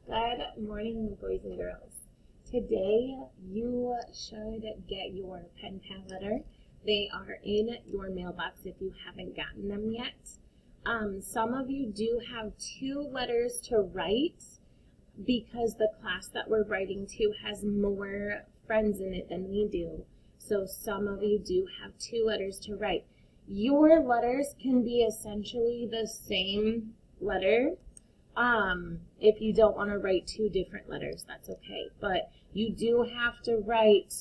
Good morning, boys and girls. Today you should get your pen pal letter. They are in your mailbox if you haven't gotten them yet. Some of you do have 2 letters to write because the class that we're writing to has more friends in it than we do. So some of you do have 2 letters to write. Your letters can be essentially the same letter. If you don't want to write 2 different letters, that's okay. But you do have to write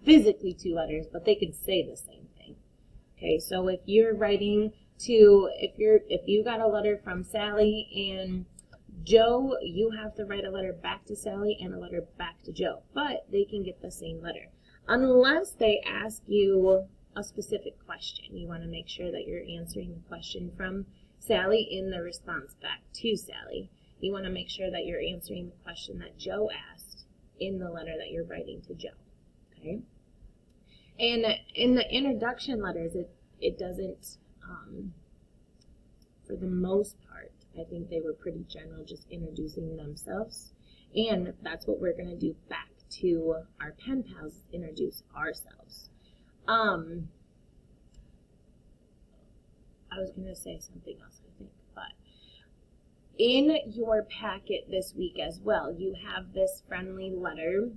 physically 2 letters, but they can say the same thing. Okay, so if you're writing to, if you got a letter from Sally and Joe, you have to write a letter back to Sally and a letter back to Joe, but they can get the same letter. Unless they ask you a specific question. You want to make sure that you're answering the question from Sally in the response back to Sally. You want to make sure that you're answering the question that Joe asked in the letter that you're writing to Joe. Okay? And in the introduction letters, it doesn't, for the most part, I think they were pretty general, just introducing themselves. And that's what we're going to do back to our pen pals, introduce ourselves. I was going to say something else, I think, but in your packet this week as well, you have this friendly letter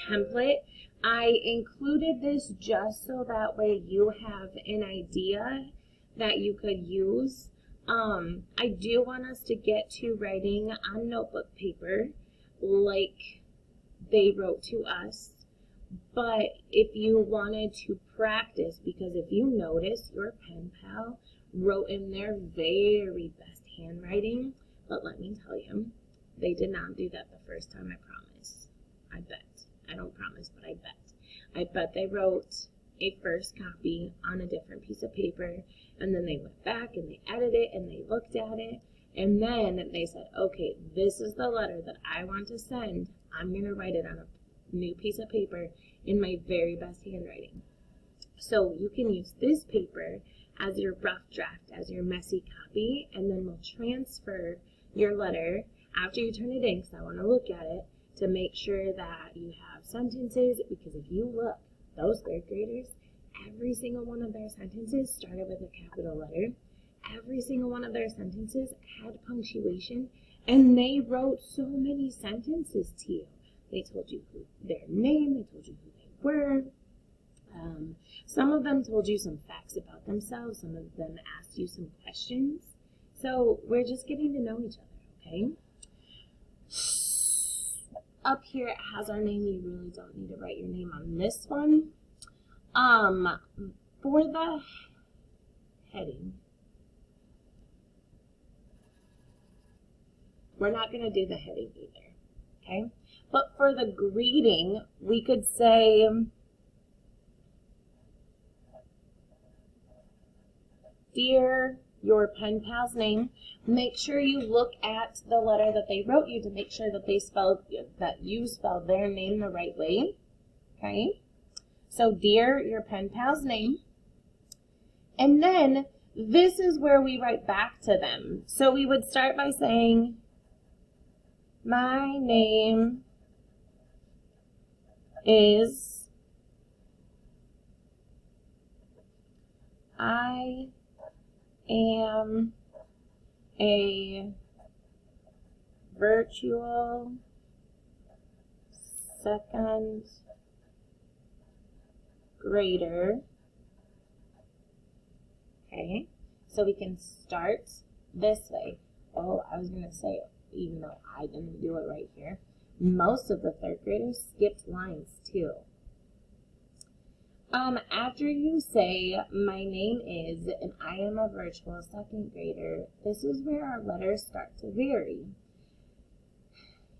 template. I included this just so that way you have an idea that you could use. I do want us to get to writing on notebook paper like they wrote to us. But if you wanted to practice, because if you notice, your pen pal wrote in their very best handwriting, but let me tell you, they did not do that the first time, I promise. I bet. I don't promise, but I bet. I bet they wrote a first copy on a different piece of paper, and then they went back and they edited it and they looked at it, and then they said, okay, this is the letter that I want to send. I'm going to write it on a new piece of paper in my very best handwriting. So you can use this paper as your rough draft, as your messy copy, and then we'll transfer your letter after you turn it in, because I want to look at it to make sure that you have sentences, because if you look, those 3rd graders, every single one of their sentences started with a capital letter. Every single one of their sentences had punctuation, and they wrote so many sentences to you. They told you their name, they told you who they were. Some of them told you some facts about themselves. Some of them asked you some questions. So we're just getting to know each other, okay? Up here it has our name. You really don't need to write your name on this one. For the heading, we're not going to do the heading either, okay? But for the greeting, we could say, dear, your pen pal's name. Make sure you look at the letter that they wrote you to make sure that you spelled their name the right way. Okay? So, dear, your pen pal's name. And then this is where we write back to them. So we would start by saying, my name is, I am a virtual 2nd grader. Okay, so we can start this way. Oh, I was going to say, even though I didn't do it right here, most of the 3rd graders skipped lines too. After you say, my name is, and I am a virtual 2nd grader, this is where our letters start to vary.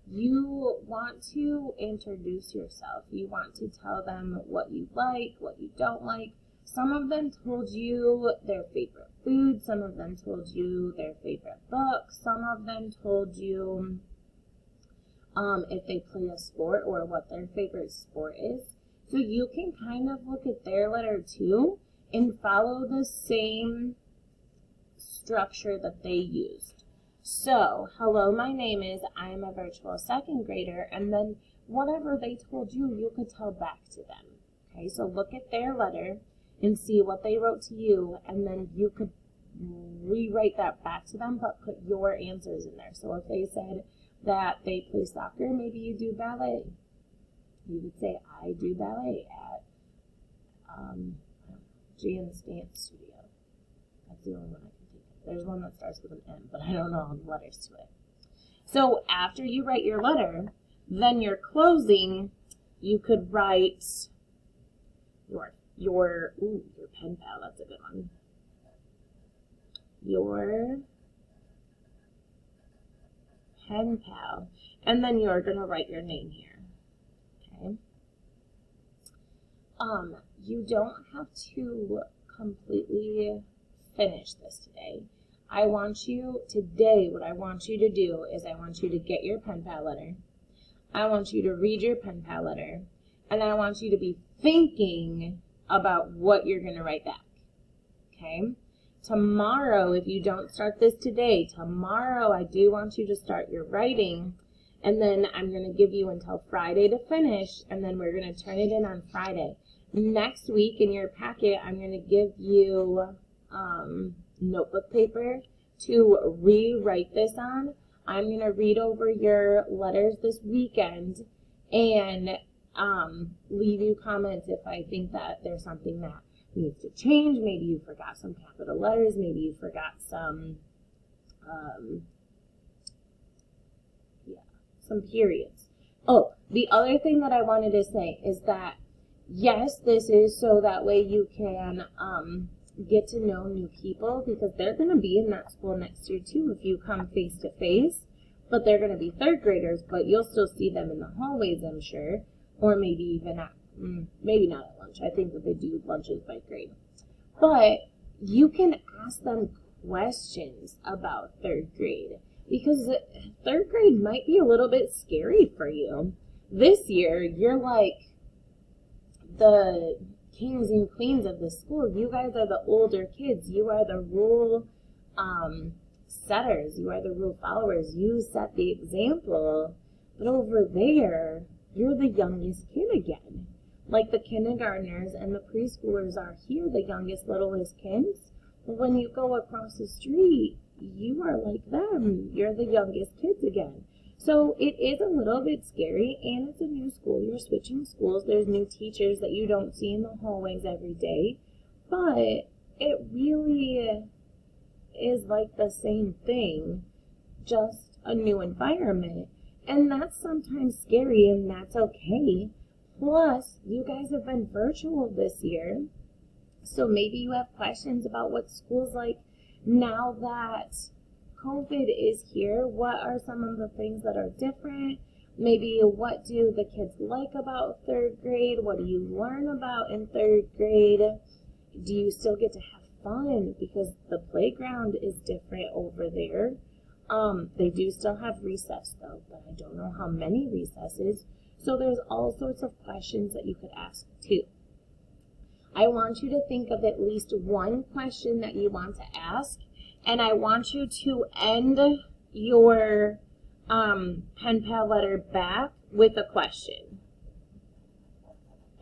You want to introduce yourself. You want to tell them what you like, what you don't like. Some of them told you their favorite food. Some of them told you their favorite book. Some of them told you if they play a sport or what their favorite sport is. So you can kind of look at their letter too and follow the same structure that they used. So, hello, my name is, I am a virtual second grader, and then whatever they told you, you could tell back to them. Okay, so look at their letter and see what they wrote to you, and then you could rewrite that back to them, but put your answers in there. So if they said that they play soccer, maybe you do ballet. You would say, I do ballet at Jan's Dance Studio. That's the only one I can think of. There's one that starts with an M, but I don't know all the letters to it. So after you write your letter, then your closing, you could write your pen pal, that's a good one. Your pen pal. And then you're going to write your name here. Okay? You don't have to completely finish this today. What I want you to do is I want you to get your pen pal letter. I want you to read your pen pal letter. And I want you to be thinking about what you're going to write back. Okay? Tomorrow, if you don't start this today, tomorrow I do want you to start your writing. And then I'm going to give you until Friday to finish. And then we're going to turn it in on Friday. Next week in your packet, I'm going to give you notebook paper to rewrite this on. I'm going to read over your letters this weekend and leave you comments if I think that there's something that needs to change. Maybe you forgot some capital letters. Maybe you forgot some periods. Oh, the other thing that I wanted to say is that yes, this is so that way you can get to know new people, because they're going to be in that school next year too if you come face to face. But they're going to be third graders, but you'll still see them in the hallways, I'm sure, or maybe even at maybe not at lunch. I think that they do lunches by grade. But you can ask them questions about third grade, because third grade might be a little bit scary for you. This year, you're like the kings and queens of the school. You guys are the older kids. You are the rule setters. You are the rule followers. You set the example. But over there, you're the youngest kid again. Like the kindergartners and the preschoolers are here, the youngest, littlest kids. But when you go across the street, you are like them. You're the youngest kids again. So it is a little bit scary, and it's a new school. You're switching schools. There's new teachers that you don't see in the hallways every day. But it really is like the same thing, just a new environment. And that's sometimes scary, and that's okay. Plus, you guys have been virtual this year, so maybe you have questions about what school's like now that COVID is here. What are some of the things that are different? Maybe what do the kids like about third grade? What do you learn about in third grade? Do you still get to have fun? Because the playground is different over there. They do still have recess though, but I don't know how many recesses. So there's all sorts of questions that you could ask too. I want you to think of at least one question that you want to ask, and I want you to end your pen pal letter back with a question.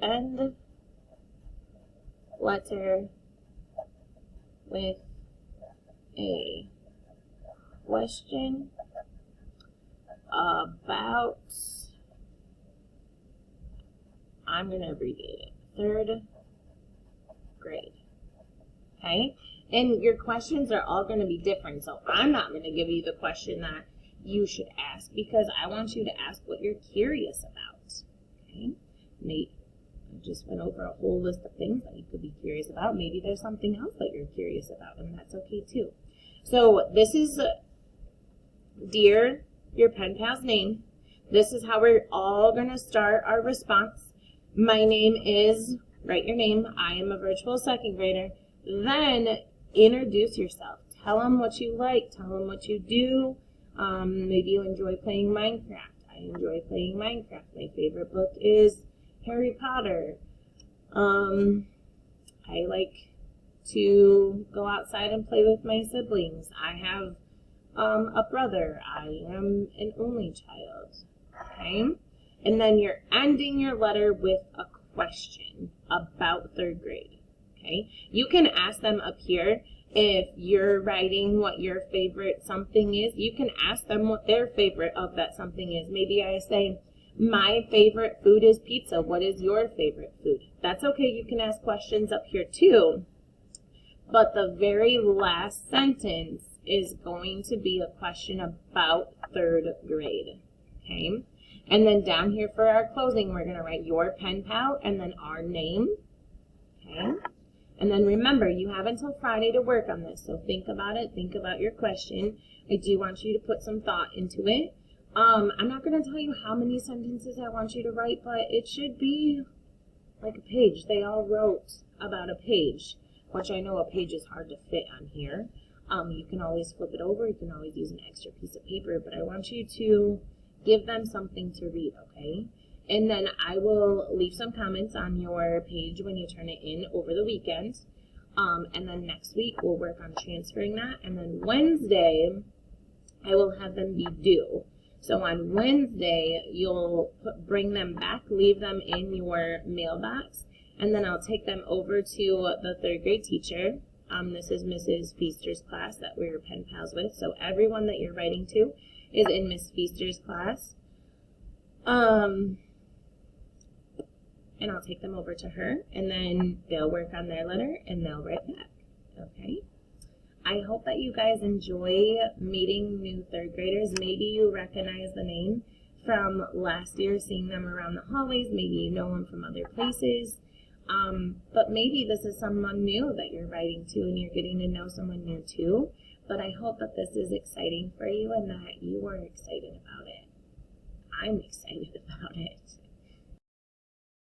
End letter with a question about, I'm going to abbreviate it, third grade. Okay? And your questions are all going to be different, so I'm not going to give you the question that you should ask, because I want you to ask what you're curious about. Okay? Maybe I just went over a whole list of things that you could be curious about. Maybe there's something else that you're curious about, and that's okay too. So this is, dear, your pen pal's name. This is how we're all going to start our response. My name is, write your name, I am a virtual second grader. Then introduce yourself. Tell them what you like. Tell them what you do. Maybe you enjoy playing Minecraft. I enjoy playing Minecraft. My favorite book is Harry Potter. I like to go outside and play with my siblings. I have a brother. I am an only child. Okay? And then you're ending your letter with a question about third grade. Okay? You can ask them up here if you're writing what your favorite something is. You can ask them what their favorite of that something is. Maybe I say, my favorite food is pizza. What is your favorite food? That's okay. You can ask questions up here too. But the very last sentence is going to be a question about third grade. Okay? And then down here for our closing, we're going to write your pen pal and then our name. Okay? And then remember, you have until Friday to work on this. So think about it. Think about your question. I do want you to put some thought into it. I'm not going to tell you how many sentences I want you to write, but it should be like a page. They all wrote about a page, which I know a page is hard to fit on here. You can always flip it over. You can always use an extra piece of paper, but I want you to give them something to read, okay? And then I will leave some comments on your page when you turn it in over the weekend. And then next week we'll work on transferring that. And then Wednesday, I will have them be due. So on Wednesday, you'll bring them back, leave them in your mailbox, and then I'll take them over to the third grade teacher. This is Mrs. Feaster's class that we're pen pals with. So everyone that you're writing to is in Miss Feaster's class. And I'll take them over to her, and then they'll work on their letter, and they'll write back, okay? I hope that you guys enjoy meeting new third graders. Maybe you recognize the name from last year, seeing them around the hallways. Maybe you know them from other places. But maybe this is someone new that you're writing to, and you're getting to know someone new too. But I hope that this is exciting for you and that you are excited about it. I'm excited about it.